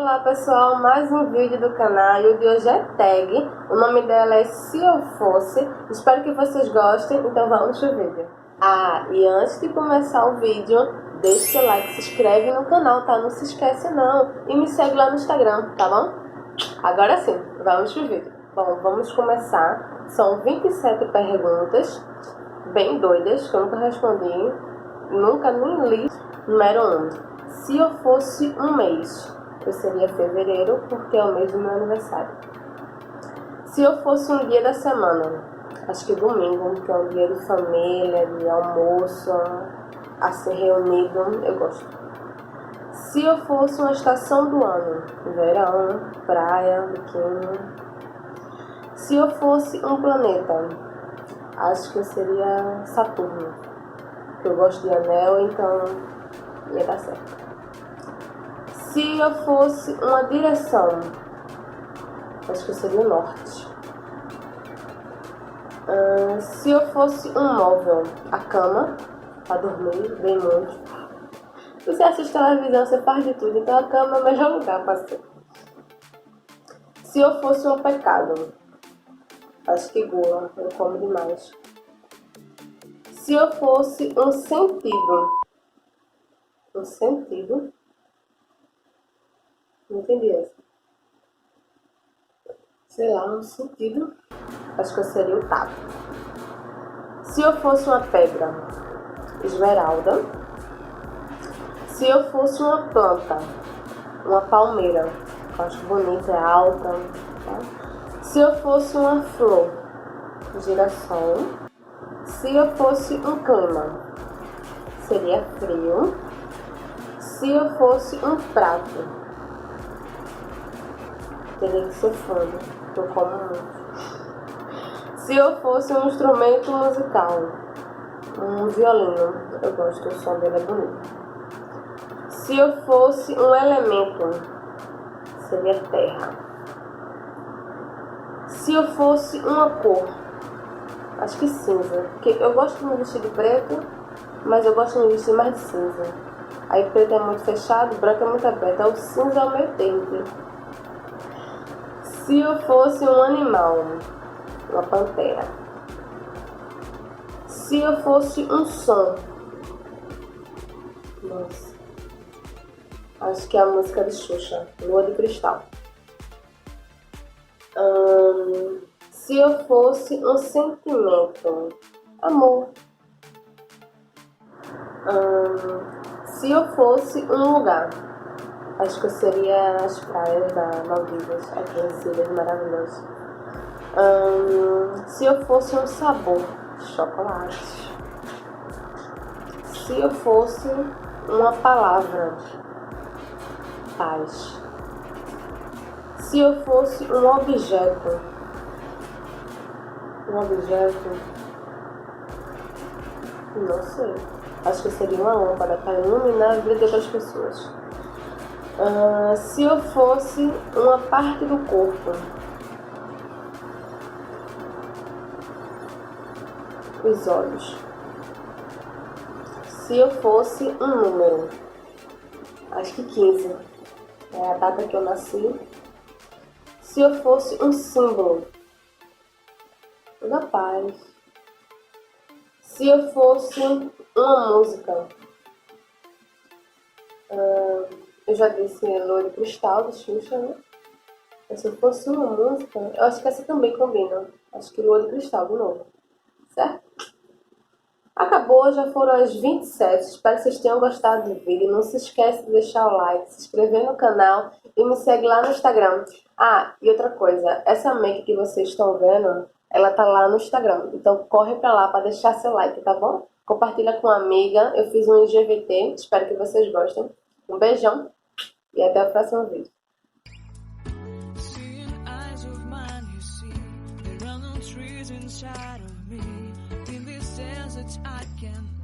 Olá pessoal, mais um vídeo do canal e o de hoje é tag. O nome dela é Se Eu Fosse. Espero que vocês gostem, então vamos pro vídeo. E antes de começar o vídeo, deixa o like, se inscreve no canal, tá? Não se esquece não. E me segue lá no Instagram, tá bom? Agora sim, vamos pro vídeo. Bom, vamos começar. São 27 perguntas, bem doidas, que eu nunca respondi, nunca nem li. Número 1. Se eu fosse um mês, eu seria fevereiro, porque é o mês do meu aniversário. Se eu fosse um dia da semana, acho que domingo, que é um dia de família, de almoço, a ser reunido, eu gosto. Se eu fosse uma estação do ano, verão, praia, biquíni. Se eu fosse um planeta, acho que eu seria Saturno, porque eu gosto de anel, então ia dar certo. Se eu fosse uma direção, acho que eu seria o norte. Se eu fosse um móvel, a cama, para dormir, bem muito. Você assiste televisão, você faz de tudo, então a cama é o melhor lugar para ser. Se eu fosse um pecado, acho que gula, eu como demais. Se eu fosse um sentido, não entendi essa. Sei lá, um sentido. Acho que eu seria o taco. Se eu fosse uma pedra, esmeralda. Se eu fosse uma planta, uma palmeira. Eu acho bonita, é alta. Tá? Se eu fosse uma flor, girassol. Se eu fosse um clima, seria frio. Se eu fosse um prato, teria que ser fundo, que eu como muito. Se eu fosse um instrumento musical, um violino, eu gosto, o som dele é bonito. Se eu fosse um elemento, seria terra. Se eu fosse uma cor, acho que cinza, porque eu gosto de me vestir de preto, mas eu gosto de me vestir mais de cinza. Aí preto é muito fechado, branco é muito aberto, aí o cinza é o meio termo. Se eu fosse um animal, uma pantera. Se eu fosse um som, nossa, acho que é a música de Xuxa, Lua de Cristal. Se eu fosse um sentimento, amor. Se eu fosse um lugar, acho que eu seria as praias da Maldivas, aquelas ilhas maravilhosas. Se eu fosse um sabor, chocolate. Se eu fosse uma palavra, paz. Se eu fosse um objeto, não sei. Acho que seria uma lâmpada para iluminar a vida de outras pessoas. Se eu fosse uma parte do corpo, os olhos. Se eu fosse um número, acho que 15. É a data que eu nasci. Se eu fosse um símbolo, da paz. Se eu fosse uma música, eu já disse Lua de Cristal, de Xuxa, né? Mas se eu fosse uma música, eu acho que essa também combina. Acho que Lua de Cristal, de novo. Certo? Acabou, já foram as 27. Espero que vocês tenham gostado do vídeo. Não se esqueça de deixar o like, se inscrever no canal e me segue lá no Instagram. E outra coisa, essa make que vocês estão vendo, ela tá lá no Instagram. Então corre pra lá pra deixar seu like, tá bom? Compartilha com uma amiga. Eu fiz um IGVT. Espero que vocês gostem. Um beijão e até o próximo vídeo. I can